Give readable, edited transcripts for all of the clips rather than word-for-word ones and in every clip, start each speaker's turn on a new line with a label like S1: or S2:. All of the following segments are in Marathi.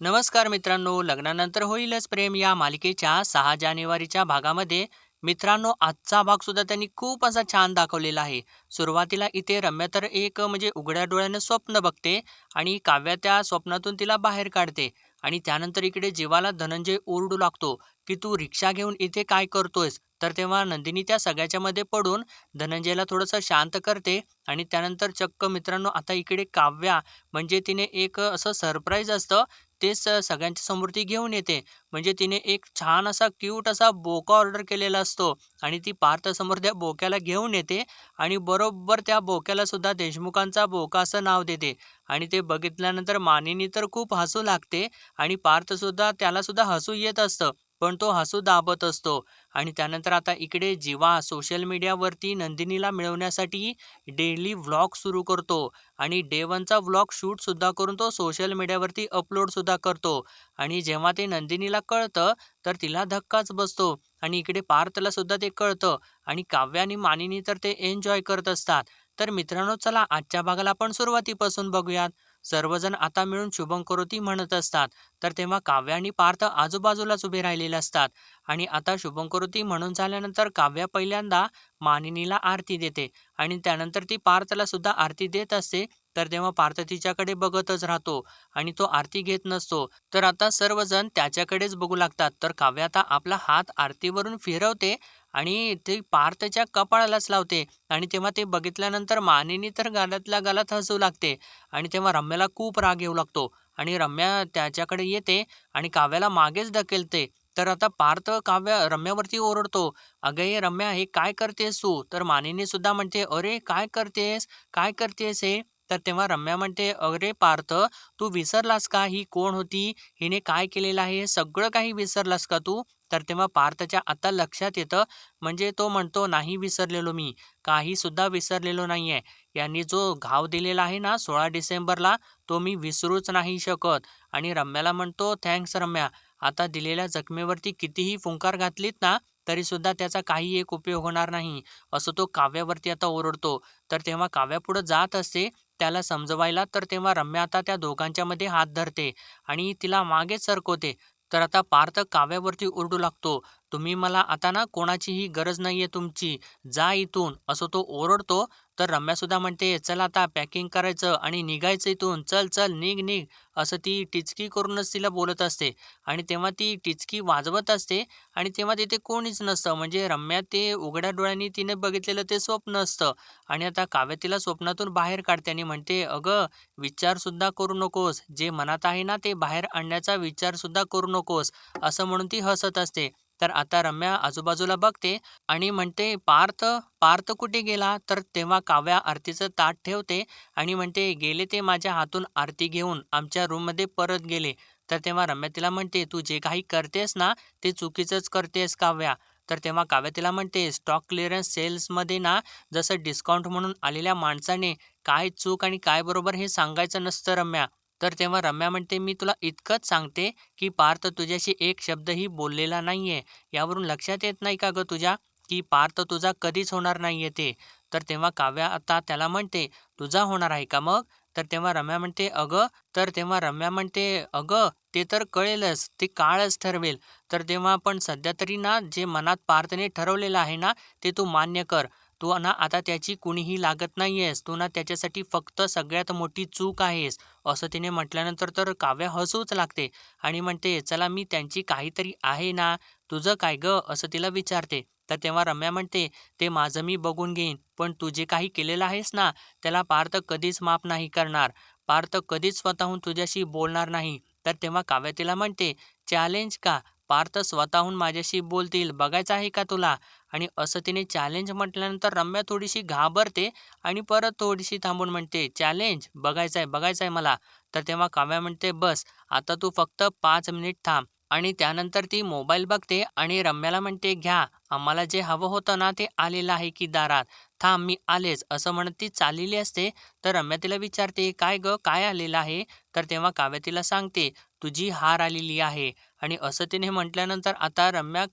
S1: नमस्कार मित्रांनो, लग्नानंतर होईलच प्रेम या मालिकेच्या 6 जानेवारीच्या भागामध्ये मित्रांनो आजचा भाग सुद्धा त्यांनी खूप असा छान दाखवलेला आहे. सुरुवातीला इथे रम्या तर एक म्हणजे उघड्या डोळ्यानं स्वप्न बघते आणि काव्या त्या स्वप्नातून तिला बाहेर काढते. आणि त्यानंतर इकडे जीवाला धनंजय ओरडू लागतो की तू रिक्षा घेऊन इथे काय करतोयस. तर तेव्हा नंदिनी त्या सगळ्याच्या मध्ये पडून धनंजयला थोडंसं शांत करते. आणि त्यानंतर चक्क मित्रांनो आता इकडे काव्या म्हणजे तिने एक असं सरप्राईज असतं तेच सगळ्यांच्या समोर ती घेऊन येते. म्हणजे तिने एक छान असा क्यूट असा बोका ऑर्डर केलेला असतो आणि ती पार्थसमोर त्या बोक्याला घेऊन येते आणि बरोबर त्या बोक्याला सुद्धा देशमुखांचा बोका असं नाव देते. आणि ते बघितल्यानंतर मानिनी तर खूप हसू लागते आणि पार्थसुद्धा त्याला सुद्धा हसू येत असतं. पण तो हसू दाबत असतो. आणि त्यानंतर आता इकडे जीवा सोशल मीडियावरती नंदिनीला मिळवण्यासाठी डेली व्लॉग सुरू करतो आणि डे 1चा व्लॉग शूटसुद्धा करून तो सोशल मीडियावरती अपलोडसुद्धा करतो. आणि जेव्हा ते नंदिनीला कळतं, तर तिला धक्काच बसतो आणि इकडे पार्थला सुद्धा ते कळतं आणि काव्य आणि मानिनी तर ते एन्जॉय करत असतात. तर मित्रांनो चला आजच्या भागाला आपण सुरुवातीपासून बघूयात. सर्वजण आता मिळून शुभंकरोती म्हणत असतात. तर तेव्हा काव्य आणि पार्थ आजूबाजूलाच उभे राहिलेले असतात. आणि आता शुभंकरोती म्हणून झाल्यानंतर काव्य पहिल्यांदा मानिनीला आरती देते आणि त्यानंतर ती पार्थला सुद्धा आरती देत असते. तर तेव्हा पार्थ तिच्याकडे बघतच राहतो आणि तो आरती घेत नसतो. तर आता सर्वजण त्याच्याकडेच बघू लागतात. तर काव्य आता आपला हात आरतीवरून फिरवते आणि ते पार्थच्या कपाळालाच लावते. आणि तेव्हा ते बघितल्यानंतर मानिनी तर गालातल्या गालात हसू लागते. आणि तेव्हा रम्याला खूप राग येऊ लागतो आणि रम्या त्याच्याकडे येते आणि काव्याला मागेच ढकलते. तर आता पार्थ काव्य रम्यावरती ओरडतो, "अगं ये रम्या, हे काय करतेस तू?" तर मानिनी सुद्धा म्हणते, "अरे काय करतेस? काय करतेस हे?" तर तेव्हा रम्या म्हणते, "अरे पार्थ, तू विसरलास का ही कोण होती? हिने काय केलेलं आहे? हे सगळं काही विसरलास का तू?" तर तेव्हा पार्थच्या आता लक्षात येतं. म्हणजे तो म्हणतो, "नाही विसरलेलो मी. काही सुद्धा विसरलेलो नाहीये. यांनी जो घाव दिलेला आहे ना 16 डिसेंबरला, तो मी विसरूच नाही शकत." आणि रम्याला म्हणतो, "थँक्स रम्या. आता दिलेल्या जखमेवरती कितीही फुंकार घातलीत ना, तरी सुद्धा त्याचा काही एक उपयोग होणार नाही." असं तो काव्यावरती आता ओरडतो. तर तेव्हा काव्या पुढे जात असते त्याला समजवायला. तर तेव्हा रम्या आता त्या दोघांच्या मध्ये हात धरते आणि तिला मागेच सरकवते. तर आता पार्थ काव्यावरती ओरडू लागतो, "तुम्ही मला आता ना कोणाचीही गरज नाहीये तुमची. जा इथून." असं तो ओरडतो. तर रम्या सुद्धा म्हणते, "चल आता पॅकिंग करायचं आणि निघायचं इथून. चल, चल, निघ, निघ." असं ती टिचकी करूनच तिला बोलत असते. आणि तेव्हा ती टिचकी वाजवत असते आणि तेव्हा तिथे कोणीच नसतं. म्हणजे रम्या ते उघड्या डोळ्यांनी तिने बघितलेलं ते स्वप्न असतं. आणि आता काव्य तिला स्वप्नातून बाहेर काढते आणि म्हणते, "अगं, विचार सुद्धा करू नकोस. जे मनात आहे ना ते बाहेर आणण्याचा विचार सुद्धा करू नकोस." असं म्हणून ती हसत असते. तर आता रम्या आजूबाजूला बघते आणि म्हणते, "पार्थ, पार्थ कुठे गेला?" तर तेव्हा काव्या आरतीचं ताट ठेवते आणि म्हणते, "गेले ते माझ्या हातून आरती घेऊन आमच्या रूममध्ये परत गेले." तर तेव्हा रम्या तिला म्हणते, "तू जे काही करतेस ना ते चुकीचंच करतेस काव्या." तर तेव्हा काव्या तिला म्हणते, "स्टॉक क्लिअरन्स सेल्समध्ये ना जसं डिस्काउंट म्हणून आलेल्या माणसाने काय चूक आणि काय बरोबर हे सांगायचं नसतं रम्या." तर तेव्हा रम्या म्हणते, "मी तुला इतकंच सांगते की पार्थ तुझ्याशी एक शब्दही बोललेला नाहीये. यावरून लक्षात येत नाही का गं तुझ्या की पार्थ तुझा कधीच होणार नाहीये ते." तर तेव्हा काव्या आता त्याला म्हणते, "तुझा होणार आहे का मग?" तर तेव्हा रम्या म्हणते, "अगं." तर तेव्हा रम्या म्हणते, "अगं, ते तर कळेलच, ते काळच ठरवेल. तर तेव्हा पण सध्या तरी ना जे मनात पार्थने ठरवलेलं आहे ना ते तू मान्य कर. तू ना आता त्याची कुणीही लागत नाहीयेस. तू ना त्याच्यासाठी फक्त सगळ्यात मोठी चूक आहेस." असं तिने म्हटल्यानंतर तर काव्य हसूच लागते आणि म्हणते, "चला मी त्यांची काहीतरी आहे ना, तुझं काय गं?" असं तिला विचारते. तर तेव्हा रम्या म्हणते, "ते माझं मी बघून घेईन. पण तू जे काही केलेलं आहेस ना त्याला पार्थ कधीच माफ नाही करणार. पार्थ कधीच स्वतःहून तुझ्याशी बोलणार नाही." तर तेव्हा काव्य तिला म्हणते, "चॅलेंज का? पार्थ स्वतःहून माझ्याशी बोलतील, बघायचं आहे का तुला?" आणि असं तिने चॅलेंज म्हटल्यानंतर रम्या थोडीशी घाबरते आणि परत थोडीशी थांबून म्हणते, "चॅलेंज? बघायचंय, बघायचंय मला." तर तेव्हा काव्या म्हणते, "बस, आता तू फक्त 5 मिनिट थांब." आणि त्यानंतर ती मोबाईल बघते आणि रम्याला म्हणते, "घ्या, आम्हाला जे हवं होतं ना ते आलेलं आहे की दारात. थांब, मी आलेच." असं म्हणत ती चाललेली असते. तर रम्या तिला विचारते, "काय गं, काय आलेलं आहे?" तर तेव्हा काव्य तिला सांगते, "तुझी हार आलेली आहे." आणि असं तिने म्हटल्यानंतर आता रम्या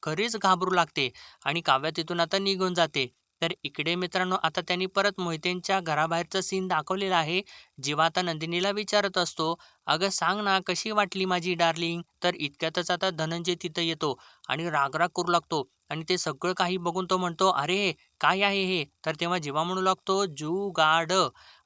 S1: खरीच घाबरू लागते आणि काव्य तिथून आता निघून जाते. तर इकडे मित्रांनो आता त्यांनी परत मोहितेंच्या घराबाहेरचा सीन दाखवलेला आहे. जेव्हा आता नंदिनीला विचारत असतो, "अगं सांग ना कशी वाटली माझी डार्लिंग?" तर इतक्यातच आता धनंजय तिथं येतो आणि राग-राग करू लागतो आणि ते सगळं काही बघून तो म्हणतो, "अरे काय आहे हे?" तर तेव्हा जेव्हा म्हणू लागतो, "जुगाड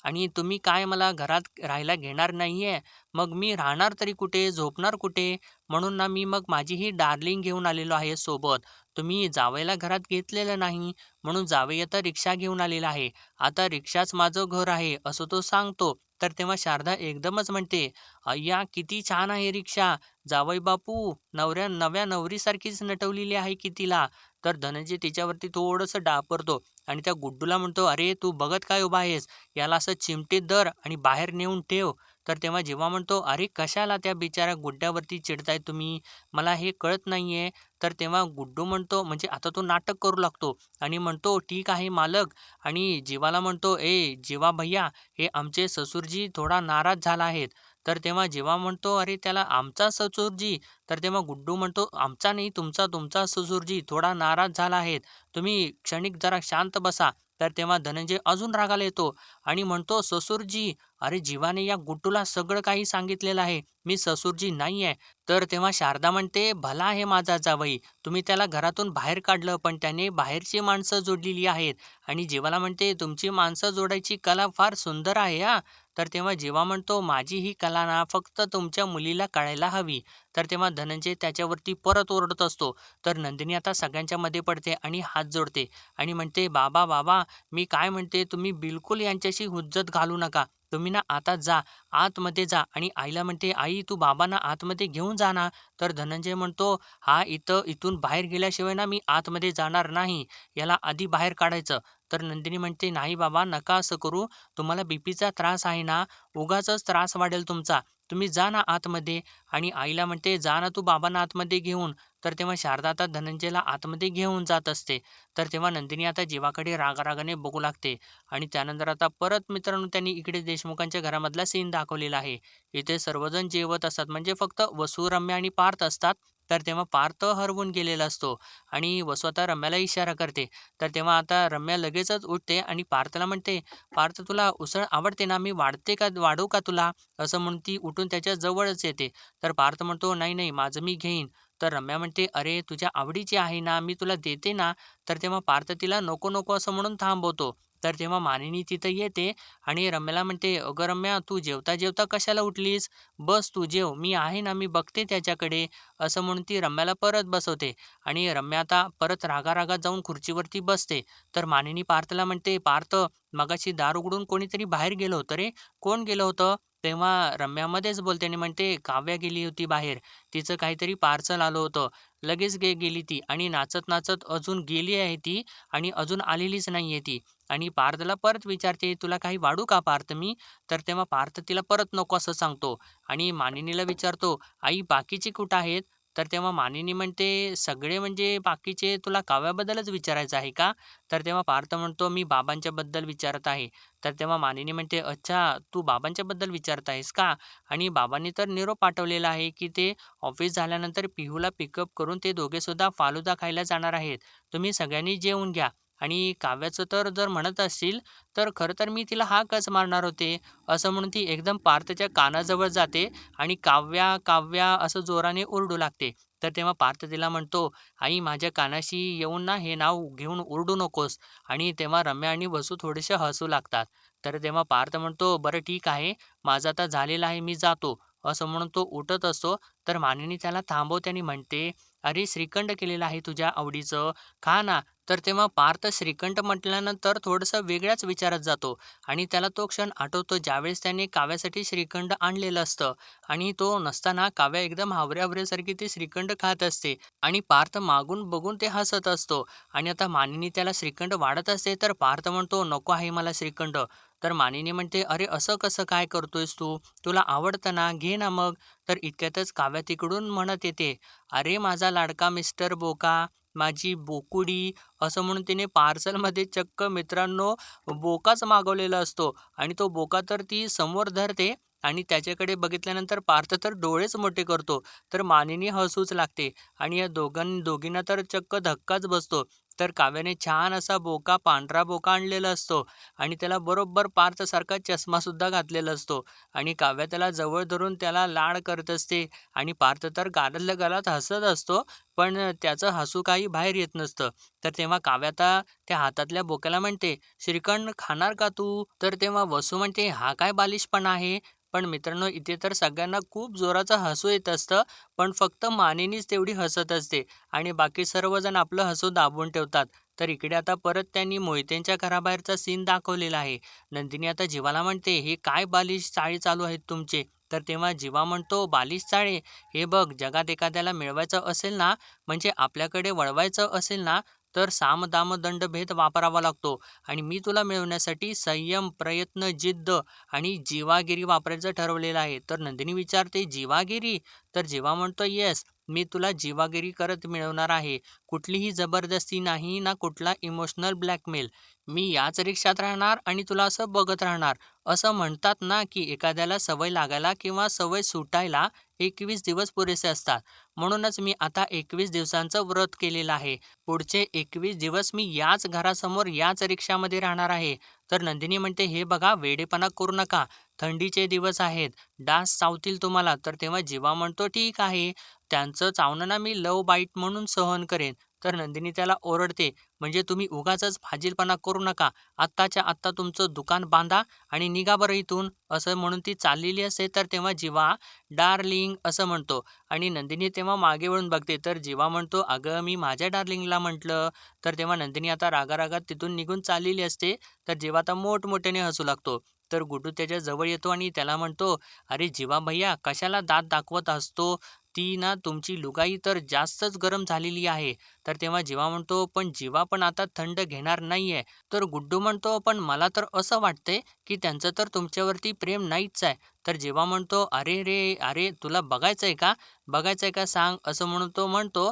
S1: आणि तुम्ही काय मला घरात राहायला घेणार नाहीये, मग मी राहणार तरी कुठे? झोपणार कुठे? म्हणून ना मी मग माझी ही डार्लिंग घेऊन आलेलो आहे सोबत. तुम्ही जावयाला घरात घेतलेलं नाही, म्हणून जावई आता रिक्षा घेऊन आलेला आहे. आता रिक्षाच माझं घर आहे, असं तो सांगतो. तर तेव्हा शारदा एकदमच म्हणते, "अय्या किती छान आहे रिक्षा. जावई बापू, नव्या नवरीसारखीच नटवलेली आहे की तिला." तर धनंजय तिच्यावरती थोडंसं डापरतो आणि त्या गुड्डूला म्हणतो, "अरे तू बघत काय उभा आहेस? याला असं चिमटीत धर आणि बाहेर नेऊन ठेव." तर तेव्हा जेव्हा म्हणतो, "अरे कशाला त्या बिचाऱ्या गुड्ड्यावरती चिडताय तुम्ही? मला हे कळत नाहीये." तर तेव्हा गुड्डू म्हणतो म्हणजे आता तो नाटक करू लागतो आणि म्हणतो, "ठीक आहे मालक." आणि जीवाला म्हणतो, "ए जीवा भैय्या, हे आमचे ससुरजी थोडा नाराज झाला आहेत." तर तेव्हा जीवा म्हणतो, "अरे त्याला आमचा ससुरजी?" तर तेव्हा गुड्डू म्हणतो, "आमचा नाही तुमचा ससुरजी थोडा नाराज झाला आहे. तुम्ही क्षणिक जरा शांत बसा." तर तेव्हा धनंजय अजून रागाला येतो आणि म्हणतो, "ससुरजी, अरे जीवाने या गुड्डूला सगळं काही सांगितलेलं आहे. मी ससुरजी नाहीये." तर तेव्हा शारदा म्हणते, "भला आहे माझा जावई. तुम्ही त्याला घरातून बाहेर काढलं, पण त्याने बाहेरची माणसं जोडलेली आहेत." आणि जीवाला म्हणते, "तुमची माणसं जोडायची कला फार सुंदर आहे हां." तर तेव्हा जीवा म्हणतो, "माझी ही कला ना फक्त तुमच्या मुलीला कळायला हवी." तर तेव्हा धनंजय त्याच्यावरती परत ओरडत असतो. तर नंदिनी आता सगळ्यांच्या मध्ये पडते आणि हात जोडते आणि म्हणते, "बाबा, बाबा, मी काय म्हणते, तुम्ही बिलकुल यांच्याशी हुज्जत घालू नका. तुम्ही ना आता जा, आतमध्ये जा." आणि आईला म्हणते, "आई, तू बाबांना आतमध्ये घेऊन जा ना." तर धनंजय म्हणतो, "हा इथून बाहेर गेल्याशिवाय ना मी आतमध्ये जाणार नाही. याला आधी बाहेर काढायचं." तर नंदिनी म्हणते, "नाही बाबा, नका असं करू. तुम्हाला बीपीचा त्रास आहे ना, उगाचच त्रास वाढेल तुमचा. तुम्ही जा ना आतमध्ये." आणि आईला म्हणते, "जा ना तू बाबांना आतमध्ये घेऊन." तर तेव्हा शारदा आता धनंजयला आतमध्ये घेऊन जात असते. तर तेव्हा नंदिनी आता जीवाकडे रागारागाने बघू लागते आणि त्यानंतर आता परत मित्रांनो त्यांनी इकडे देशमुखांच्या घरामधला सीन दाखवलेला आहे. इथे सर्वजण जेवत असतात म्हणजे फक्त वसू, रम्या आणि पार्थ असतात. तर तेव्हा पार्थ हरवून गेलेला असतो आणि वसू आता रम्याला इशारा करते. तर तेव्हा आता रम्या लगेचच उठते आणि पार्थला म्हणते, "पार्थ तुला उसळ आवडते ना? मी वाढवू का तुला?" असं म्हणून ती उठून त्याच्या जवळच येते. तर पार्थ म्हणतो, "नाही, नाही, माझं मी घेईन." तर रम्या म्हणते, "अरे तुझ्या आवडीची आहे ना, मी तुला देते ना." तर तेव्हा पार्थ तिला नको, नको असं म्हणून थांबवतो. तर तेव्हा मानिनी तिथं येते आणि रम्याला म्हणते, "अगं रम्या, तू जेवता-जेवता कशाला उठलीस? बस तू जेव. मी आहे ना, मी बघते त्याच्याकडे." असं म्हणून ती रम्याला परत बसवते आणि रम्या आता परत रागा-रागात जाऊन खुर्चीवरती बसते. तर मानिनी पार्थला म्हणते, "पार्थ, मगाशी दार उघडून कोणीतरी बाहेर गेलं होतं रे. कोण गेलं होतं?" तेव्हा रम्या मध्येच बोलते आणि म्हणते, "काव्या गेली होती बाहेर. तिचं काहीतरी पार्सल आलं होतं. लगेच गेली ती आणि नाचत-नाचत अजून गेली आहे ती आणि अजून आलेलीच नाहीये ती." आणि पार्थला परत विचारते, "तुला काही वाढू का पार्थ मी?" तर तेव्हा पार्थ तिला परत नको असं सांगतो आणि मानिनीला विचारतो, "आई बाकीचे कुठं आहेत?" तर तेव्हा मानिनी म्हणते, "सगळे म्हणजे बाकीचे तुला काव्याबद्दलच विचारायचं आहे का?" तर तेव्हा पार्थ म्हणतो, "मी बाबांच्याबद्दल विचारत आहे." तर तेव्हा मानिनी म्हणते, "अच्छा, तू बाबांच्याबद्दल विचारत आहेस का?" आणि बाबांनी तर निरोप पाठवलेला आहे, की ते ऑफिस झाल्यानंतर पिहूला पिकअप करून ते दोघेसुद्धा फालुदा खायला जाणार आहेत. तुम्ही सगळ्यांनी जेवून घ्या. आणि काव्याचं तर जर म्हणत असतील, तर खरं तर मी तिला हाकच मारणार होते. असं म्हणून ती एकदम पार्थच्या कानाजवळ जाते आणि "काव्या, काव्या" असं जोराने ओरडू लागते. तर तेव्हा पार्थ तिला म्हणतो, "आई माझ्या कानाशी येऊन ना हे नाव घेऊन ओरडू नकोस." आणि तेव्हा रम्या आणि वसू थोडेसे हसू लागतात. तर तेव्हा पार्थ म्हणतो, "बरं ठीक आहे, माझं आता झालेलं आहे, मी जातो." असं म्हणून तो उठत असतो. तर मानिनी त्याला थांबवते आणि म्हणते, "अरे श्रीखंड केलेलं आहे तुझ्या आवडीचं, खा ना." तर तेव्हा पार्थ श्रीखंड म्हटल्यानंतर थोडंसं वेगळ्याच विचारात जातो आणि त्याला तो क्षण आठवतो ज्यावेळेस त्याने काव्यासाठी श्रीखंड आणलेलं असतं आणि तो नसताना काव्या एकदम हावऱ्या-हावऱ्यासारखी ते श्रीखंड खात असते आणि पार्थ मागून बघून ते हसत असतो आणि आता मानिनी त्याला श्रीखंड वाढत असते तर पार्थ म्हणतो, "नको आहे मला श्रीखंड." तर मानिनी म्हणते, "अरे असं कसं काय करतोयस तू? तुला आवडतं ना, घे ना मग." तर इतक्यातच काव्या तिकडून म्हणत येते, "अरे माझा लाडका मिस्टर बोका, माझी बोकुडी." असं म्हणून तिने पार्सलमध्ये चक्क मित्रांनो बोकाच मागवलेला असतो आणि तो बोका तर ती समोर धरते आणि त्याच्याकडे बघितल्यानंतर पार्थ तर डोळेच मोठे करतो. तर मानिनी हसूच लागते आणि या दोघींना तर चक्क धक्काच बसतो तर काव्याने छान असा बोका, पांढरा बोका आणलेला असतो आणि त्याला बरोबर पार्थसारखा चष्मासुद्धा घातलेला असतो आणि काव्या त्याला जवळ धरून त्याला लाड करत असते आणि पार्थ तर गालातल्या गालात हसत असतो, पण त्याचं हसू काही बाहेर येत नसतं. तर तेव्हा काव्या आता त्या हातातल्या बोक्याला म्हणते, "श्रीखंड खाणार का तू?" तर तेव्हा वसू म्हणते, "हा काय बालिशपणा आहे?" पण मित्रांनो, इथे तर सगळ्यांना खूप जोराचं हसू येत असतं, पण फक्त मानिनीच तेवढी हसत असते आणि बाकी सर्वजण आपलं हसू दाबून ठेवतात. तर इकडे आता परत त्यांनी मोहितेंच्या घराबाहेरचा सीन दाखवलेला आहे. नंदिनी आता जीवाला म्हणते, "हे काय बालिश चाळे चालू आहेत तुमचे?" तर तेव्हा जीवा म्हणतो, "बालिश चाळे? हे बघ, जगात एखाद्याला मिळवायचं असेल ना, म्हणजे आपल्याकडे वळवायचं असेल ना, तर साम, दाम, दंड, भेद वापरावा लागतो आणि मी तुला मिळवण्यासाठी संयम, प्रयत्न, जिद्द आणि जीवागिरी वापरायचं ठरवलेलं आहे." तर नंदिनी विचारते, "जीवागिरी?" तर जीवा म्हणतो, "येस, मी तुला जीवागिरी करत मिळवणार आहे. कुठलीही जबरदस्ती नाही ना कुठला इमोशनल ब्लॅकमेल. मी याच रिक्षात राहणार आणि तुला असं बघत राहणार." असं म्हणतात ना, की एखाद्याला सवय लागायला किंवा सवय सुटायला 21 दिवस पुरेसे असतात. म्हणूनच मी आता 21 दिवसांचं व्रत केलेलं आहे. पुढचे 21 दिवस मी याच घरासमोर याच रिक्षामध्ये राहणार आहे. तर नंदिनी म्हणते, "हे बघा, वेडेपणा करू नका. थंडीचे दिवस आहेत. डास चावतील तुम्हाला." तर तेव्हा जीवा म्हणतो, "ठीक आहे. त्यांचं चावणं ना मी लव्ह बाईट म्हणून सहन करेन." तर नंदिनी त्याला ओरडते, "म्हणजे तुम्ही उगाचच फाजीलपणा करू नका. आत्ताच्या आत्ता तुमचं दुकान बांधा आणि निघा बरं इथून." असं म्हणून ती चाललेली असते. तर तेव्हा जीवा डार्लिंग असं म्हणतो आणि नंदिनी तेव्हा मागे वळून बघते. तर जीवा म्हणतो, "अगं, मी माझ्या डार्लिंगला म्हटलं." तर तेव्हा नंदिनी आता रागारागात तिथून निघून चाललेली असते. तर जीवा आता मोठमोठ्याने हसू लागतो. तर गुड्डू त्याच्या जवळ येतो आणि त्याला म्हणतो, "अरे जीवा भैय्या, कशाला दात दाखवत असतो? ती ना तुमची लुगाई तर जास्तच गरम झालेली आहे." तर तेव्हा जीवा म्हणतो, "पण जीवा पण आता थंड घेणार नाहीये." तर गुड्डू म्हणतो, "पण मला तर असं वाटतंय, की त्यांचं तर तुमच्यावरती प्रेम नाहीच आहे." तर जीवा म्हणतो, "अरे रे, अरे तुला बघायचंय का? बघायचंय का सांग?" असं म्हणून तो म्हणतो,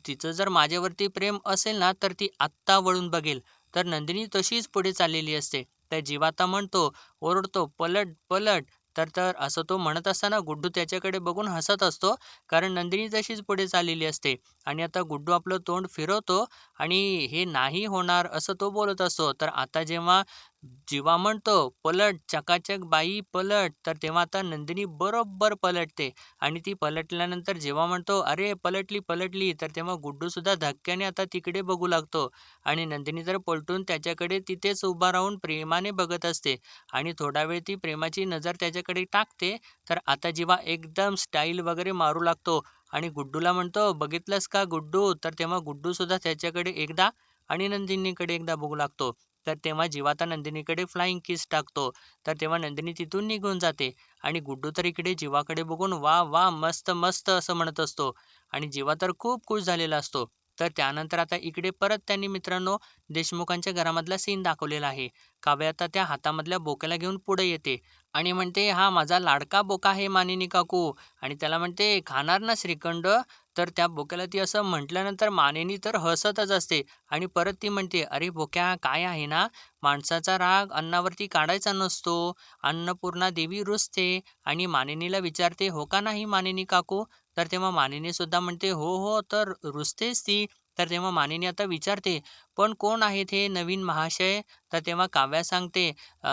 S1: तिचं जर माझ्यावरती प्रेम असेल ना, तर ती आत्ता वळून बघेल." तर नंदिनी तशीच पुढे चाललेली असते. तर जीवा आता म्हणतो, ओरडतो, "पलट, पलट." तर असं तो म्हणत असताना गुड्डू त्याच्याकडे बघून हसत असतो, कारण नंदिनी तशीच पुढे चाललेली असते आणि आता गुड्डू आपलं तोंड फिरवतो आणि "हे नाही होणार" असं तो बोलत असतो. तर आता जेव्हा जीवा म्हणतो, "पलट, चकाचक बाई पलट." तर तेव्हा आता नंदिनी बरोबर पलटते आणि ती पलटल्यानंतर जेव्हा म्हणतो, "अरे पलटली, पलटली." तर तेव्हा गुड्डूसुद्धा धक्क्याने आता तिकडे बघू लागतो आणि नंदिनी तर पलटून त्याच्याकडे तिथेच उभा राहून प्रेमाने बघत असते आणि थोडा वेळ ती प्रेमाची नजर त्याच्याकडे टाकते. तर आता जेव्हा एकदम स्टाईल वगैरे मारू लागतो आणि गुड्डूला म्हणतो, "बघितलंस का गुड्डू?" तर तेव्हा गुड्डूसुद्धा त्याच्याकडे एकदा आणि नंदिनीकडे एकदा बघू लागतो. तर तेव्हा जीवा आता नंदिनीकडे फ्लाइंग किस टाकतो. तर तेव्हा नंदिनी तिथून निघून जाते आणि गुड्डू तर इकडे जीवाकडे बघून "वाह! वाह! मस्त, मस्त" असं म्हणत असतो आणि जीवा तर खूप खुश झालेला असतो. तर त्यानंतर आता इकडे परत त्यांनी मित्रांनो देशमुखांच्या घरामधला सीन दाखवलेला आहे. काव्या आता त्या हातामधल्या बोक्याला घेऊन पुढे येते आणि म्हणते, "हा माझा लाडका बोका आहे मानिनी काकू." आणि त्याला म्हणते, "खाणार ना श्रीखंड?" तर त्या बोक्याला ती असं म्हटल्यानंतर मानिनी तर हसतच असते आणि परत ती म्हणते, "अरे बोक्या, काय आहे ना, माणसाचा राग अन्नावरती काढायचा नसतो. अन्नपूर्णा देवी रुसते." आणि मानिनीला विचारते, "हो का नाही मानिनी काकू?" तर तेव्हा मानिनी सुद्धा म्हणते, "हो, हो, तर रुसतेच ती." तर तेव्हा मानिनी आता विचारते, "पण कोण आहेत हे नवीन महाशय?" तर तेव्हा काव्या सांगते,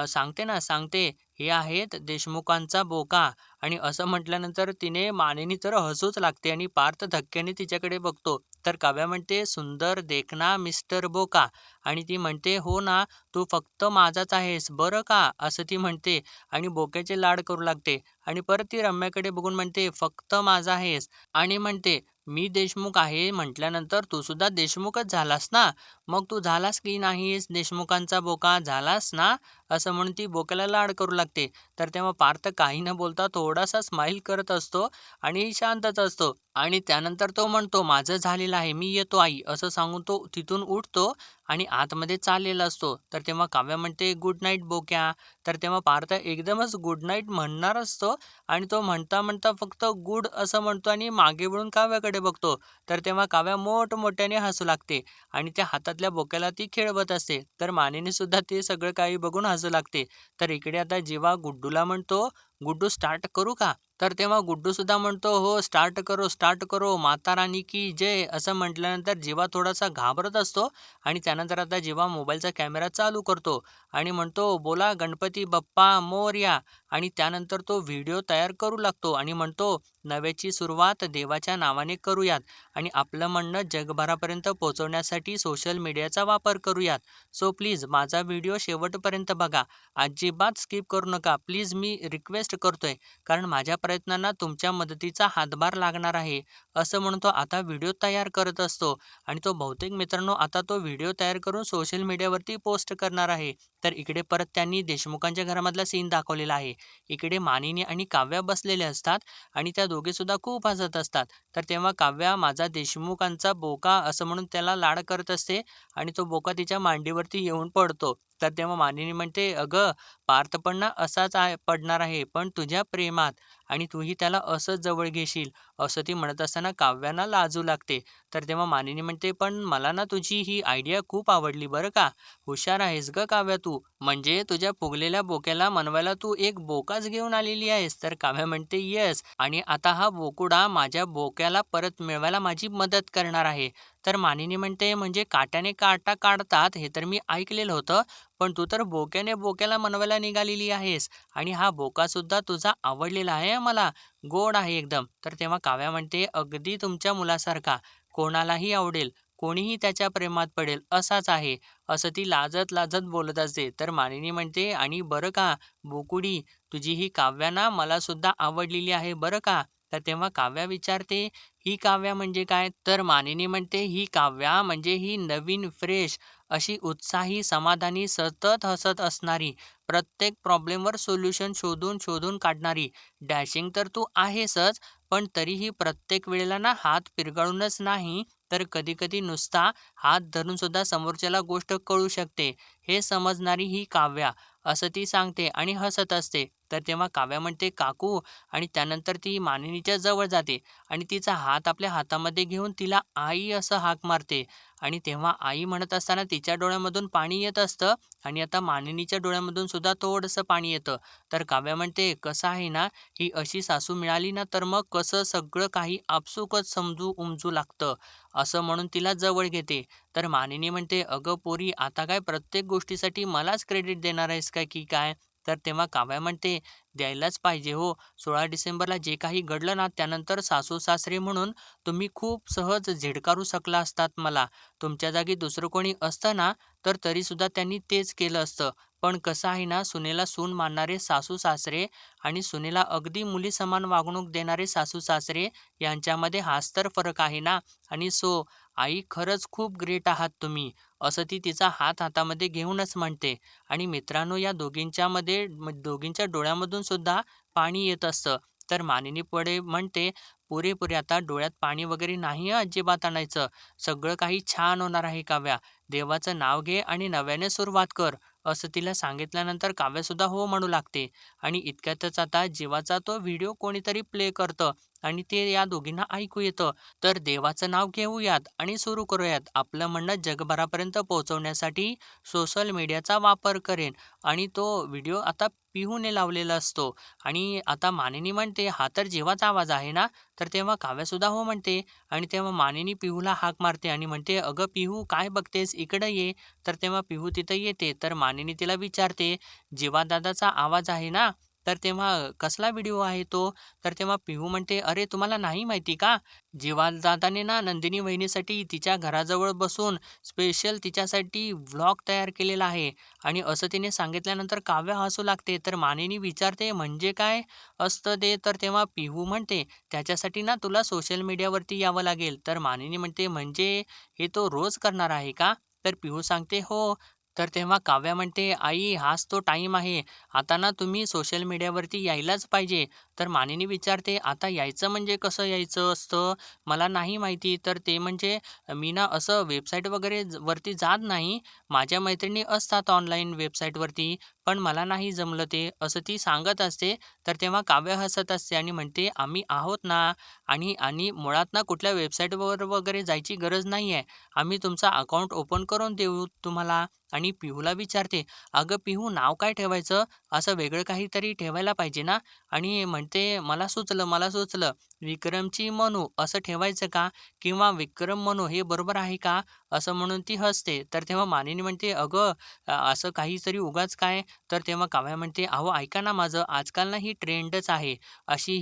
S1: सांगते ना, सांगते, "हे आहेत देशमुखांचा बोका." आणि असं म्हटल्यानंतर तिने मानेनी तर हसूच लागते आणि पार्थ धक्क्याने तिच्याकडे बघतो. तर काव्या म्हणते, "सुंदर देखना मिस्टर बोका." आणि ती म्हणते, "हो ना, तू फक्त माझाच आहेस बरं का?" असं ती म्हणते आणि बोक्याचे लाड करू लागते आणि परत ती रम्याकडे बघून म्हणते, "फक्त माझा आहेस." आणि म्हणते, "मी देशमुख आहे म्हटल्यानंतर तू सुद्धा देशमुखच झालास ना? मग तू झालास की नाहीस देशमुखांचा बोका? झालास ना?" असं म्हणून ती बोक्याला लाड करू लागते. तर तेव्हा पार्थ काही न बोलता थोडासा स्माईल करत असतो आणि शांतच असतो आणि त्यानंतर तो म्हणतो, "माझं झालेलं आहे, मी येतो आई." असं सांगून तो तिथून उठतो आणि आतमध्ये चाललेला असतो. तर तेव्हा काव्या म्हणते, "गुड नाईट बोक्या." तर तेव्हा पार्थ एकदमच गुड नाईट म्हणणार असतो आणि तो म्हणता-म्हणता फक्त गुड असं म्हणतो आणि मागे वळून काव्याकडे बघतो. तर तेव्हा काव्या मोठमोठ्याने हसू लागते आणि त्या हातातल्या बोक्याला ती खेळवत असते. तर मानेने सुद्धा ते सगळं काही बघून हसू लागते. तर इकडे आता जेव्हा गुड्डूला म्हणतो, गुड्डू स्टार्ट करू का?" तर तेव्हा गुड्डूसुद्धा म्हणतो, "हो, स्टार्ट करो, स्टार्ट करो. माता रानी की जय." असं म्हटल्यानंतर जीवा थोडासा घाबरत असतो आणि त्यानंतर आता जीवा मोबाईलचा कॅमेरा चालू करतो आणि म्हणतो, "बोला गणपती बाप्पा मोरया." आणि त्यानंतर तो व्हिडिओ तयार करू लागतो आणि म्हणतो, "नव्याची सुरुवात देवाच्या नावाने करूयात आणि आपलं म्हणणं जगभरापर्यंत पोहोचवण्यासाठी सोशल मीडियाचा वापर करूयात. सो प्लीज माझा व्हिडिओ शेवटपर्यंत बघा. अजिबात स्किप करू नका. प्लीज मी रिक्वेस्ट करतोय, कारण माझ्या प्रयत्नांना तुमच्या मदतीचा हातभार लागणार आहे." असं म्हणून तो आता व्हिडिओ तयार करत असतो आणि तो बहुतेक मित्रांनो आता तो व्हिडिओ तयार करून सोशल मीडियावरती पोस्ट करणार आहे. तर इकडे परत त्यांनी देशमुखांच्या घरामधला सीन दाखवलेला आहे. इकडे मानिनी आणि काव्या बसलेले असतात आणि त्या दोघेसुद्धा खूप हसत असतात. तर तेव्हा काव्या माझा देशमुखांचा बोका असं म्हणून त्याला लाड करत असते आणि तो बोका तिच्या मांडीवरती येऊन पडतो. तर तेव्हा मानिनी म्हणते, "अगं, पार्थ पण ना असाच पडणार आहे, पण तुझ्या प्रेमात आणि तूही त्याला असंच जवळ घेशील." असं ती म्हणत असताना काव्या लाजू लागते. तर तेव्हा मानिनी म्हणते, "पण मला ना तुझी ही आयडिया खूप आवडली बरं का. हुशार आहेस गं काव्या तू. म्हणजे तुझ्या फुगलेल्या बोक्याला मनवायला तू एक बोकाच घेऊन आलेली आहेस." तर काव्या म्हणते, "येस, आणि आता हा बोकुडा माझ्या बोक्याला परत मिळवायला माझी मदत करणार आहे." तर मानिनी म्हणते, "म्हणजे काट्याने काटा काढतात हे तर मी ऐकलेलं होतं, पण तू तर बोक्याने बोक्याला मनवायला निघालेली आहेस आणि हा बोकासुद्धा तुझा आवडलेला आहे मला. गोड आहे एकदम." तर तेव्हा काव्या म्हणते, "अगदी तुमच्या मुलासारखा. कोणालाही आवडेल. कोणीही त्याच्या प्रेमात पडेल असाच आहे." असं ती लाजत-लाजत बोलत असते. तर मानिनी म्हणते, "आणि बरं का बोकुडी, तुझी ही काव्या ना मला सुद्धा आवडलेली आहे बरं का." तर तेव्हा काव्या विचारते, "ही काव्या म्हणजे काय?" तर मानिनी म्हणते, "ही काव्या म्हणजे ही नवीन, फ्रेश, अशी उत्साही, समाधानी, सतत हसत असणारी, प्रत्येक प्रॉब्लेमवर सोल्युशन शोधून काढणारी. डॅशिंग तर तू आहेसच, पण तरीही प्रत्येक वेळेला ना हात पिरगाळूनच नाही, तर कधी-कधी नुसता हात धरून सुद्धा समोरच्याला गोष्ट कळू शकते, हे समजणारी ही काव्या." असं ती सांगते आणि हसत असते. तर तेव्हा काव्या म्हणते, "काकू." आणि त्यानंतर ती मानिनीच्या जवळ जाते आणि तिचा हात आपल्या हातामध्ये घेऊन तिला आई असं हाक मारते आणि तेव्हा आई म्हणत असताना तिच्या डोळ्यामधून पाणी येत असतं आणि आता मानिनीच्या डोळ्यामधून सुद्धा थोडंसं पाणी येतं. तर काव्या म्हणते, "कसं आहे ना, ही अशी सासू मिळाली ना तर मग कसं सगळं काही आपसुकच समजू उमजू लागतं." असं म्हणून तिला जवळ घेते. तर मानिनी म्हणते, "अगं पोरी, आता काय प्रत्येक गोष्टीसाठी मलाच क्रेडिट देणार आहेस का की काय?" तर तेव्हा काव्या म्हणते, "द्यायलाच पाहिजे हो. 16 डिसेंबरला जे काही घडलं ना त्यानंतर सासू-सासरे म्हणून तुम्ही खूप सहज झिडकारू शकला असतात मला. तुमच्या जागी दुसरं कोणी असतं ना तर तरीसुद्धा त्यांनी तेच केलं असतं. पण कसं आहे ना, सुनेला सून मानणारे सासू-सासरे आणि सुनेला अगदी मुलीसमान वागणूक देणारे सासू-सासरे यांच्यामध्ये हाच तर फरक आहे ना. आणि सो आई, खरंच खूप ग्रेट आहात तुम्ही." असं ती तिचा हात हातामध्ये घेऊनच म्हणते. आणि मित्रांनो, या दोघींच्या डोळ्यामधून सुद्धा पाणी येत असतं. तर मानिनी पुढे म्हणते, "पुरे आता डोळ्यात पाणी वगैरे नाही हं अजिबात आणायचं. सगळं काही छान होणार आहे काव्या. देवाचं नाव घे आणि नव्याने सुरुवात कर." असं तिला सांगितल्यानंतर काव्यासुद्धा हो म्हणू लागते. आणि इतक्यातच आता जीवाचा तो व्हिडिओ कोणीतरी प्ले करतं आणि ते या दोघींना ऐकू येतं. तर देवाचं नाव घेऊयात आणि सुरू करूयात. आपलं म्हणणं जगभरापर्यंत पोहोचवण्यासाठी सोशल मीडियाचा वापर करेन. आणि तो व्हिडिओ आता पिहूने लावलेला असतो आणि आता मानिनी म्हणते, "हा तर जीवाचा आवाज आहे ना?" तर तेव्हा काव्यासुद्धा हो म्हणते आणि तेव्हा मानिनी पिहूला हाक मारते आणि म्हणते, "अगं पिहू, काय बघतेस? इकडं ये." तर तेव्हा पिहू तिथं येते. तर मानिनी तिला विचारते, "जीवा दादाचा आवाज आहे ना?" तर तेव्हा "कसला व्हिडिओ आहे तो?" तर तेव्हा पिहू म्हणते, "अरे तुम्हाला नाही माहिती का? जीवादादाने ना नंदिनी वहिनीसाठी तिच्या घराजवळ बसून स्पेशल तिच्यासाठी व्लॉग तयार केलेला आहे." आणि असं तिने सांगितल्यानंतर काव्य हसू लागते. तर मानिनी विचारते, "म्हणजे काय असतं ते?" तर तेव्हा पिहू म्हणते, "त्याच्यासाठी ना तुला सोशल मीडियावरती यावं लागेल." तर मानिनी म्हणते, "म्हणजे हे तो रोज करणार आहे का?" तर पिहू सांगते, "हो." तर तेव्हा काव्या म्हणते, "आई, हाच तो टाईम आहे. आता ना तुम्ही सोशल मीडियावरती यायलाच पाहिजे." तर मानिनी विचारते, "आता यायचं म्हणजे कसं यायचं असतं? मला नाही माहिती." तर ते म्हणजे, "मी ना असं वेबसाईट वगैरे वरती जात नाही. माझ्या मैत्रिणी असतात ऑनलाईन वेबसाईटवरती, पण मला नाही जमलं ते, असं ती सांगत असते. तर तेव्हा काव्य हसत असते आणि म्हणते, "आम्ही आहोत ना आणि आणि मुळात ना कुठल्या वेबसाईटवर वगैरे जायची गरज नाहीये. आम्ही तुमचा अकाउंट ओपन करून देऊ तुम्हाला." आणि पिहूला विचारते, "अगं पिहू नाव काय ठेवायचं? असं वेगळं काहीतरी ठेवायला पाहिजे ना?" आणि म्हणते, "मला सुचलं, मला सुचलं. विक्रमची मनू असं ठेवायचं का? किंवा विक्रम मनू हे बरोबर आहे का?" असं म्हणून ती हसते. तर तेव्हा मानिनी म्हणते, "अगं असं काहीतरी उगाच काय?" तर तेव्हा काव्या म्हणते, "अहो ऐका ना माझं, आजकाल ना ही ट्रेंडच आहे. अशी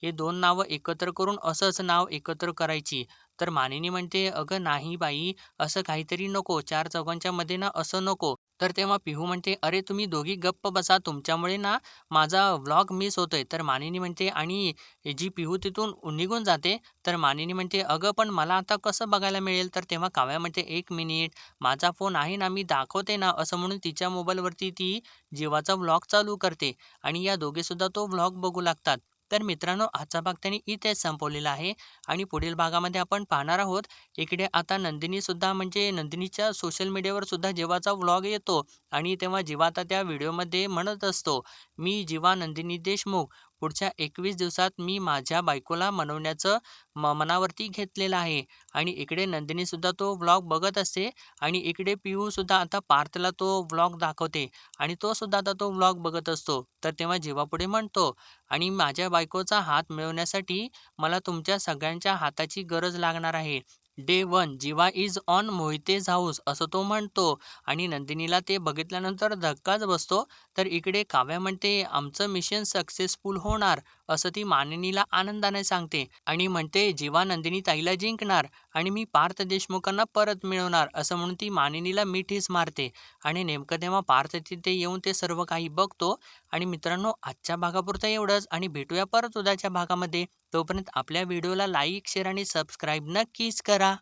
S1: हे 2 नावं एकत्र करून असंच नाव एकत्र करायची." तर मानिनी म्हणते, "अगं नाही बाई, असं काहीतरी नको. चार चौघांच्या मध्ये ना असं नको." तर तेव्हा पिहू म्हणते, "अरे तुम्ही दोघी गप्प बसा. तुमच्यामुळे ना माझा व्लॉग मिस होतोय." तर मानिनी म्हणते आणि जी पिहू तिथून निघून जाते. तर मानिनी म्हणते, "अगं पण मला आता कसं बघायला मिळेल?" तर तेव्हा काव्या म्हणते, "1 मिनिट, माझा फोन आहे ना, मी दाखवते ना." असं म्हणून तिच्या मोबाईलवरती ती जिवाचा व्लॉग चालू करते आणि या दोघेसुद्धा तो व्लॉग बघू लागतात. तर मित्रांनो, आजचा भाग त्यांनी इथेच संपवलेला आहे आणि पुढील भागामध्ये आपण पाहणार आहोत. इकडे आता नंदिनीसुद्धा म्हणजे नंदिनीच्या सोशल मीडियावर सुद्धा जिवाचा व्लॉग येतो आणि तेव्हा जिवा आता त्या व्हिडिओमध्ये म्हणत असतो, "मी जिवा नंदिनी देशमुख. पुढच्या 21 दिवसात मी माझ्या बायकोला मनवण्याचं मनावरती घेतलेलं आहे." आणि इकडे नंदिनीसुद्धा तो व्लॉग बघत असते आणि इकडे पिहूसुद्धा आता पार्थला तो व्लॉग दाखवते आणि तो सुद्धा आता तो व्लॉग बघत असतो. तर तेव्हा जिवा पुढे म्हणतो, "आणि माझ्या बायकोचा हात मिळवण्यासाठी मला तुमच्या सगळ्यांच्या हाताची गरज लागणार आहे. Day 1 Jiva is on Mohite's house." असं तो म्हणतो आणि नंदिनीला ते बघितल्यानंतर धक्काच बसतो. तर इकडे काव्या म्हणते, "आमचं मिशन सक्सेसफुल होणार." असं ती मानिनीला आनंदाने सांगते आणि म्हणते, "जिवा नंदिनी ताईला जिंकणार आणि मी पार्थ देशमुखांना परत मिळवणार." असं म्हणून ती मानिनीला मिठीच मारते आणि नेमकं तेव्हा पार्थ तिथे येऊन ते सर्व काही बघतो. आणि मित्रांनो, आजच्या भागापुरतं एवढंच आणि भेटूया परत उद्याच्या भागामध्ये. तोपर्यंत आपल्या व्हिडिओला लाईक, शेअर आणि सबस्क्राईब नक्कीच करा.